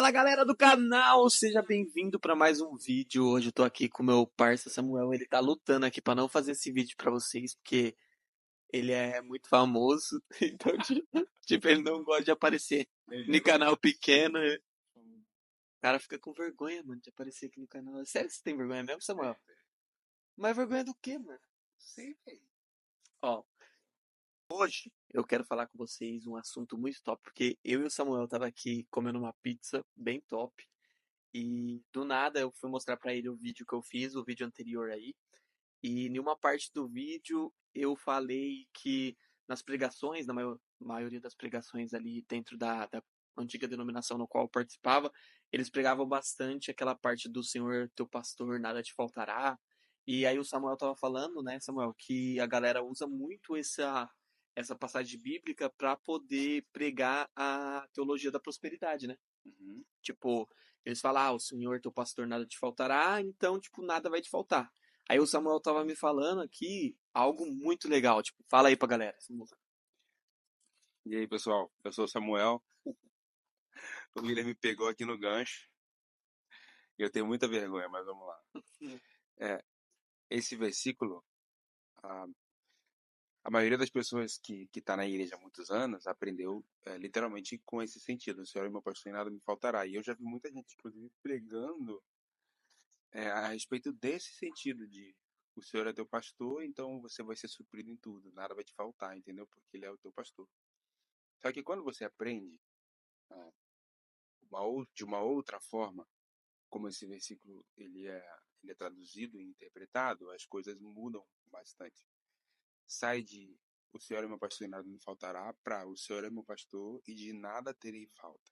Fala galera do canal, seja bem-vindo para mais um vídeo. Hoje eu tô aqui com o meu parceiro Samuel, ele tá lutando aqui para não fazer esse vídeo para vocês, porque ele é muito famoso, então tipo, ele não gosta de aparecer no canal pequeno. O cara fica com vergonha, mano, de aparecer aqui no canal. Sério que você tem vergonha mesmo, Samuel? Mas vergonha do quê, mano? Sim, velho. Ó, hoje eu quero falar com vocês um assunto muito top, porque eu e o Samuel tava aqui comendo uma pizza bem top. E do nada eu fui mostrar pra ele o vídeo que eu fiz, o vídeo anterior aí. E em uma parte do vídeo eu falei que nas pregações, na maioria das pregações ali dentro da antiga denominação no qual eu participava, eles pregavam bastante aquela parte do Senhor teu pastor, nada te faltará. E aí o Samuel tava falando, né, Samuel, que a galera usa muito essa passagem bíblica para poder pregar a teologia da prosperidade, né? Uhum. Tipo, eles falam, o Senhor teu pastor nada te faltará, então, tipo, nada vai te faltar. Aí o Samuel tava me falando aqui algo muito legal, tipo, fala aí pra galera. E aí, pessoal? Eu sou o Samuel. O William me pegou aqui no gancho. Eu tenho muita vergonha, mas vamos lá. É, esse versículo, a, a maioria das pessoas que está na igreja há muitos anos aprendeu literalmente com esse sentido. O Senhor é meu pastor e nada me faltará. E eu já vi muita gente, inclusive, pregando a respeito desse sentido de o Senhor é teu pastor, então você vai ser suprido em tudo. Nada vai te faltar, entendeu? Porque Ele é o teu pastor. Só que quando você aprende ah, de uma outra forma, como esse versículo ele é traduzido e interpretado, as coisas mudam bastante. Sai de o Senhor é meu pastor e nada me faltará para o Senhor é meu pastor e de nada terei falta.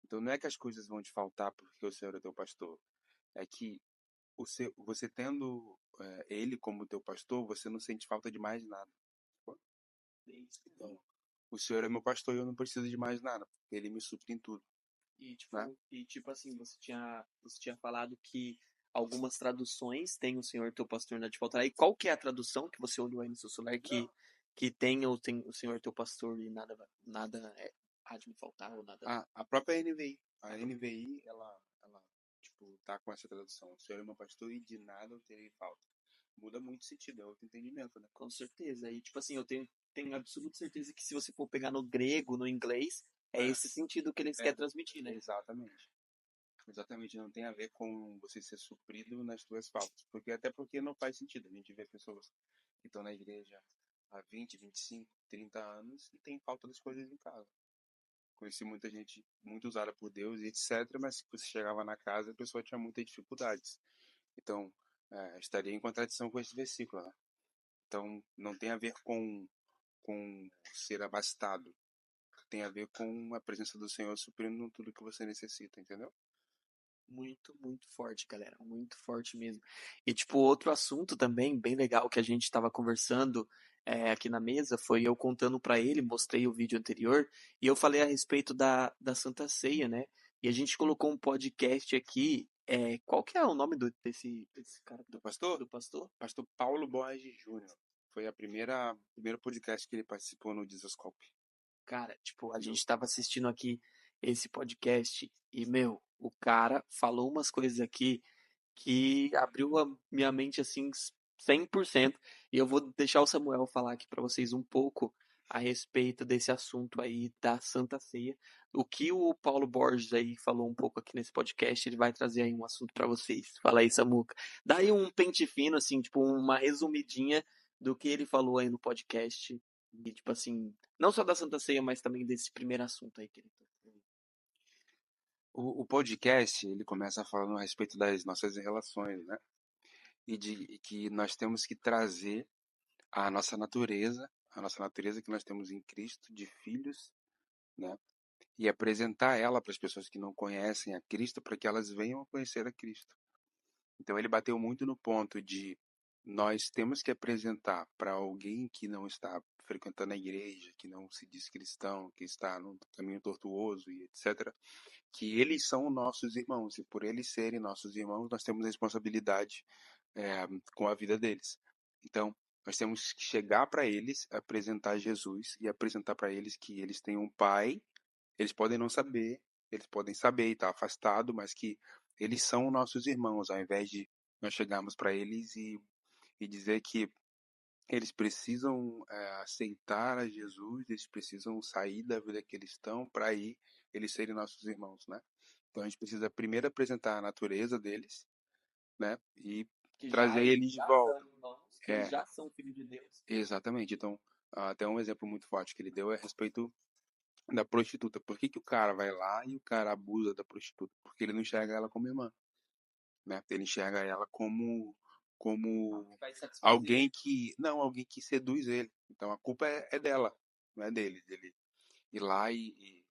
Então não é que as coisas vão te faltar porque o Senhor é teu pastor, é que você tendo Ele como teu pastor, você não sente falta de mais nada. Então, o Senhor é meu pastor e eu não preciso de mais nada, porque Ele me supre em tudo. Né? E tipo assim, você tinha falado que algumas traduções tem o Senhor teu pastor nada te faltará. E qual que é a tradução que você olhou aí no seu celular que tem o Senhor teu pastor e nada há de me faltar ou nada? A própria NVI. A NVI, ela tipo, tá com essa tradução. O Senhor é meu pastor e de nada eu terei falta. Muda muito o sentido, é outro entendimento, né? Com certeza. E, tipo assim, eu tenho absoluta certeza que se você for pegar no grego, no inglês, é esse sentido que eles querem transmitir, né? Exatamente. Exatamente, não tem a ver com você ser suprido nas tuas faltas. Até porque não faz sentido. A gente vê pessoas que estão na igreja há 20, 25, 30 anos e tem falta das coisas em casa. Conheci muita gente muito usada por Deus e etc, mas se você chegava na casa, a pessoa tinha muitas dificuldades. Então, estaria em contradição com esse versículo, né? Então, não tem a ver com ser abastado. Tem a ver com a presença do Senhor suprindo tudo que você necessita, entendeu? Muito, muito forte, galera. Muito forte mesmo. E, tipo, outro assunto também, bem legal, que a gente estava conversando aqui na mesa, foi eu contando para ele, mostrei o vídeo anterior, e eu falei a respeito da Santa Ceia, né? E a gente colocou um podcast aqui. Qual que é o nome desse cara? Do pastor? Do pastor? Pastor Paulo Borges Júnior. Foi primeiro podcast que ele participou no Dizascope. Cara, tipo, a gente tava assistindo aqui esse podcast e, meu, o cara falou umas coisas aqui que abriu a minha mente assim 100%. E eu vou deixar o Samuel falar aqui para vocês um pouco a respeito desse assunto aí da Santa Ceia. O que o Paulo Borges aí falou um pouco aqui nesse podcast, ele vai trazer aí um assunto para vocês. Fala aí, Samuca. Dá aí um pente fino, assim, tipo, uma resumidinha do que ele falou aí no podcast. E, tipo assim, não só da Santa Ceia, mas também desse primeiro assunto aí que ele trouxe. O podcast, ele começa falando a respeito das nossas relações, né? E que nós temos que trazer a nossa natureza que nós temos em Cristo, de filhos, né? E apresentar ela para as pessoas que não conhecem a Cristo, para que elas venham a conhecer a Cristo. Então ele bateu muito no ponto de nós temos que apresentar para alguém que não está frequentando a igreja, que não se diz cristão, que está num caminho tortuoso e etc., que eles são nossos irmãos e por eles serem nossos irmãos, nós temos responsabilidade com a vida deles. Então, nós temos que chegar para eles, apresentar Jesus e apresentar para eles que eles têm um pai, eles podem não saber, eles podem saber e estar afastado, mas que eles são nossos irmãos, ao invés de nós chegarmos para eles e dizer que eles precisam aceitar a Jesus, eles precisam sair da vida que eles estão para aí eles serem nossos irmãos, né? Então a gente precisa primeiro apresentar a natureza deles, né? E Que já trazer eles eles de já volta. são irmãos, que eles É, já são filhos de Deus. exatamente. Então, até um exemplo muito forte que ele deu é a respeito da prostituta. Por que que o cara vai lá e o cara abusa da prostituta? Porque ele não enxerga ela como irmã, né? Ele enxerga ela como Vai satisfazer. alguém que não, alguém que seduz ele. Então a culpa é dela, não é dele, dele ir lá e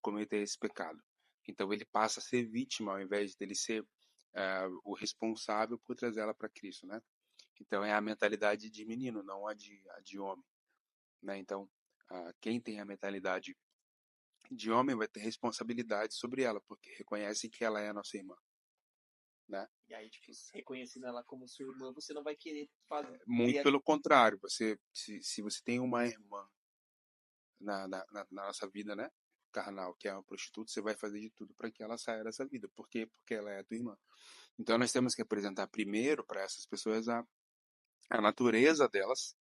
cometer esse pecado. Então ele passa a ser vítima ao invés dele ser o responsável por trazer ela para Cristo, né? Então é a mentalidade de menino, não a de homem, né? Então quem tem a mentalidade de homem vai ter responsabilidade sobre ela, porque reconhece que ela é a nossa irmã, né? E aí, tipo, reconhecendo ela como sua irmã, você não vai querer fazer. Muito pelo contrário, se você tem uma irmã na nossa vida, né? Carnal, que é uma prostituta, você vai fazer de tudo para que ela saia dessa vida. Por quê? Porque ela é a tua irmã. Então nós temos que apresentar primeiro para essas pessoas a natureza delas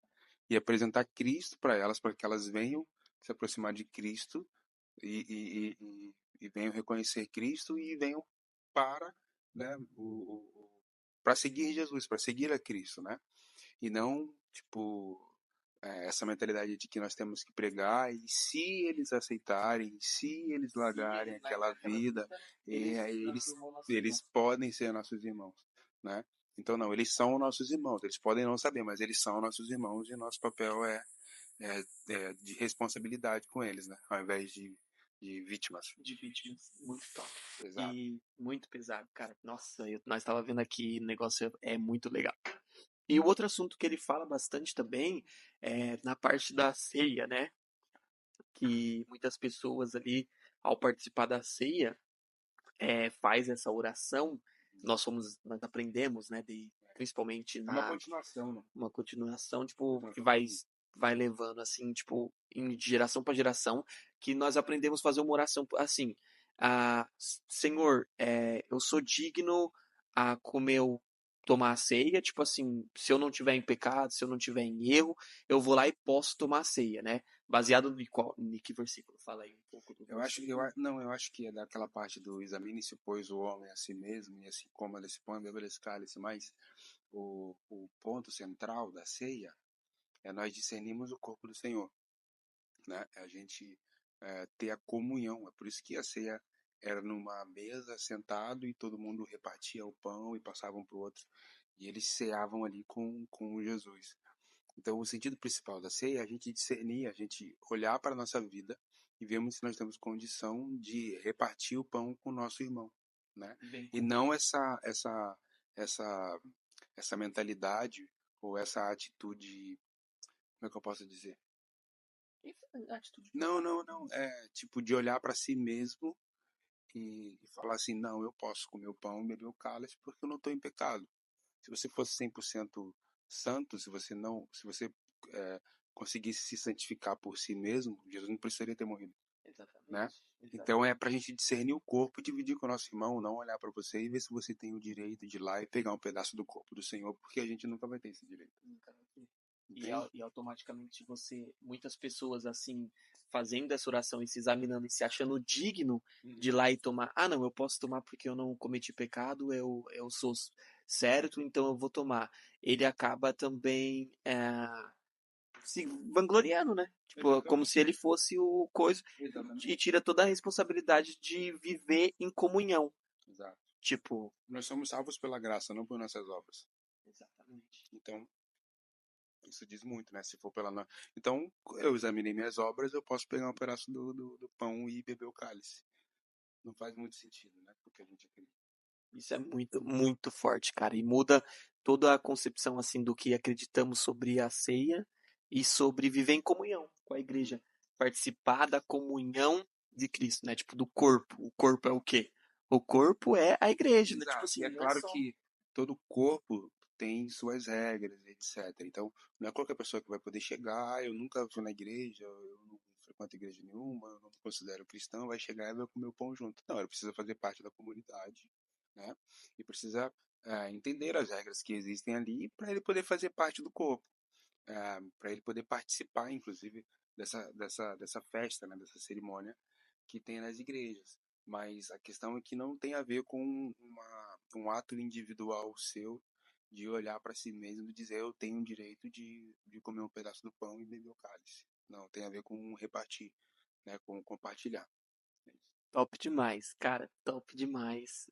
e apresentar Cristo para elas, para que elas venham se aproximar de Cristo e venham reconhecer Cristo e venham para, né, para seguir Jesus, para seguir a Cristo, né? E não, tipo, essa mentalidade de que nós temos que pregar e se eles aceitarem, se eles Se largarem eles largar aquela aquela vida, vida, eles é, se eles, transformam nossos eles irmãos. podem ser nossos irmãos, né? Então, não, eles são nossos irmãos. Eles podem não saber, mas eles são nossos irmãos e nosso papel é de responsabilidade com eles, né? Ao invés de vítimas. De vítimas. Muito top. Exato. E muito pesado, cara. Nossa, nós estava vendo aqui, o negócio é muito legal. E o outro assunto que ele fala bastante também é na parte da ceia, né? Que muitas pessoas ali, ao participar da ceia, faz essa oração. Nós aprendemos, né? Principalmente É uma na continuação, né? uma continuação, tipo, Uma que vai, família. vai levando, assim, tipo, de geração para geração, que nós aprendemos a fazer uma oração assim, Senhor, eu sou digno a comer, tomar a ceia, tipo assim, se eu não tiver em pecado, se eu não tiver em erro, eu vou lá e posso tomar a ceia, né? Baseado em que versículo? Fala aí um pouco do versículo. Não, eu acho que é daquela parte do examine-se, pois, o homem a si mesmo, e assim como ele se põe, bebe esse cálice, mas o ponto central da ceia é nós discernirmos o corpo do Senhor, né? É a gente ter a comunhão. É por isso que a ceia era numa mesa, sentado, e todo mundo repartia o pão e passava um para o outro. E eles ceavam ali com Jesus. Então, o sentido principal da ceia é a gente discernir, a gente olhar para a nossa vida e vermos se nós temos condição de repartir o pão com o nosso irmão, né? Bem E comum. não essa essa mentalidade ou essa atitude, como é que eu posso dizer? Atitude. Não, é tipo de olhar para si mesmo e falar assim, não, eu posso comer o pão e beber o cálice porque eu não estou em pecado. Se você fosse 100% santo, se você é, conseguisse se santificar por si mesmo, Jesus não precisaria ter morrido, né? Exatamente. Então é Exatamente. para a gente discernir o corpo e dividir com o nosso irmão, não olhar para você e ver se você tem o direito de ir lá e pegar um pedaço do corpo do Senhor, porque a gente nunca vai ter esse direito. Nunca vai ter. Entende? E automaticamente muitas pessoas assim, fazendo essa oração e se examinando e se achando digno de ir Uhum. lá e tomar. Ah, não, eu posso tomar porque eu não cometi pecado, eu sou certo, então eu vou tomar. Ele acaba também se vangloriando, né? Tipo, como Exatamente. se ele fosse o coisa Exatamente. e tira toda a responsabilidade de viver em comunhão. Exato. Tipo, Nós somos salvos pela graça, não por nossas obras. exatamente. Então, isso diz muito, né? Se for pela. Então, eu examinei minhas obras, eu posso pegar um pedaço do pão e beber o cálice. Não faz muito sentido, né? Porque a gente acredita. Isso é muito, muito forte, cara. E muda toda a concepção assim do que acreditamos sobre a ceia e sobre viver em comunhão com a Uhum. igreja, participar da comunhão de Cristo, né? Tipo do corpo. O corpo é o quê? O corpo é a igreja, né? Tipo Exato. E assim, é não é claro só. que todo corpo tem suas regras, etc. Então, não é qualquer pessoa que vai poder chegar, eu nunca fui na igreja, eu não frequento igreja nenhuma, eu não me considero cristão, vai chegar e vai comer o pão junto. Não, ele precisa fazer parte da comunidade, né? E precisa entender as regras que existem ali para ele poder fazer parte do corpo, para ele poder participar, inclusive, dessa festa, né? Dessa cerimônia que tem nas igrejas. Mas a questão é que não tem a ver com um ato individual seu de olhar para si mesmo e dizer eu tenho o direito de comer um pedaço do pão e beber o cálice. Não, tem a ver com repartir, né, com compartilhar. É isso. Top demais, cara, top demais.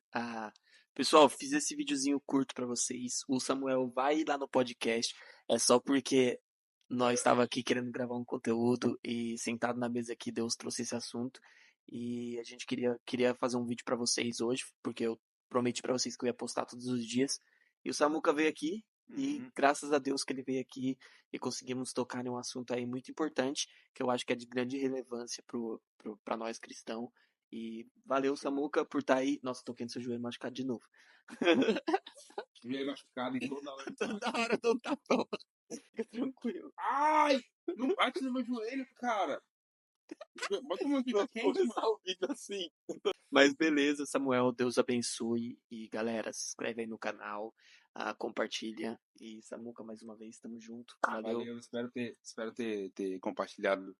Pessoal, fiz esse videozinho curto pra vocês. O Samuel vai lá no podcast. É só porque nós estava aqui querendo gravar um conteúdo e sentado na mesa aqui, Deus trouxe esse assunto e a gente queria fazer um vídeo pra vocês hoje, porque eu prometi pra vocês que eu ia postar todos os dias. E o Samuca veio aqui e Uhum. graças a Deus que ele veio aqui e conseguimos tocar em um assunto aí muito importante, que eu acho que é de grande relevância para nós cristãos. E valeu, Samuca, por estar aí. Nossa, toquei no seu joelho machucado de novo. Joelho machucado em toda hora. Toda hora eu dou um tapão. Fica tranquilo. Ai! Não bate no meu joelho, cara! Bota uma fita Vamos quente, começar mano. o vídeo assim. Mas beleza, Samuel, Deus abençoe. E galera, se inscreve aí no canal, compartilha. E Samuca, mais uma vez, tamo junto. Valeu. Valeu, espero ter compartilhado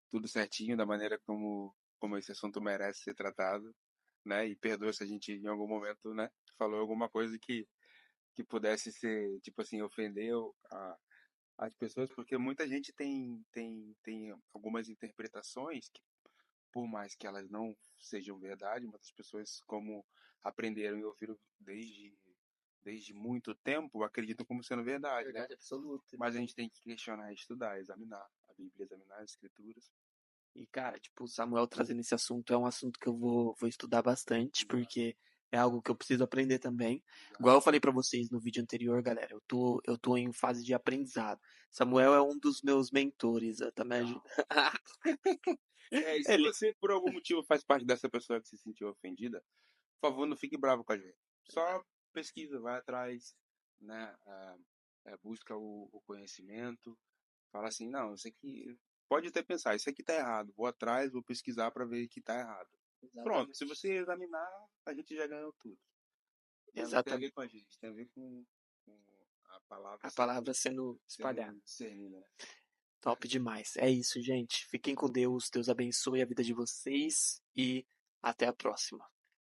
tudo certinho, da maneira como esse assunto merece ser tratado, né? E perdoa se a gente em algum momento, né, falou alguma coisa que pudesse ser, tipo assim, ofendeu as pessoas, porque muita gente tem algumas interpretações que, por mais que elas não sejam verdade, muitas pessoas, como aprenderam e ouviram desde muito tempo, acreditam como sendo verdade, né? Verdade absoluta. Mas a gente tem que questionar, estudar, examinar a Bíblia, examinar as Escrituras. E, cara, tipo, o Samuel trazendo esse assunto é um assunto que eu vou estudar bastante, Exato, porque é algo que eu preciso aprender também. exato. Igual eu falei pra vocês no vídeo anterior, galera, eu tô em fase de aprendizado. Samuel é um dos meus mentores, tá me Legal. ajudando. E se Ele, você, por algum motivo, faz parte dessa pessoa que se sentiu ofendida, por favor, não fique bravo com a gente. Só pesquisa, vai atrás, né? Busca o conhecimento. Fala assim, não, isso aqui... Pode até pensar, isso aqui tá errado. Vou atrás, vou pesquisar para ver que tá errado. Pronto, se exatamente. você examinar, a gente já ganhou tudo. Né? Não tem a ver Exatamente. com a gente, tem a ver com a palavra A palavra sendo espalhada. sendo discernida, né? Top demais. É isso, gente. Fiquem com Deus. Deus abençoe a vida de vocês e até a próxima.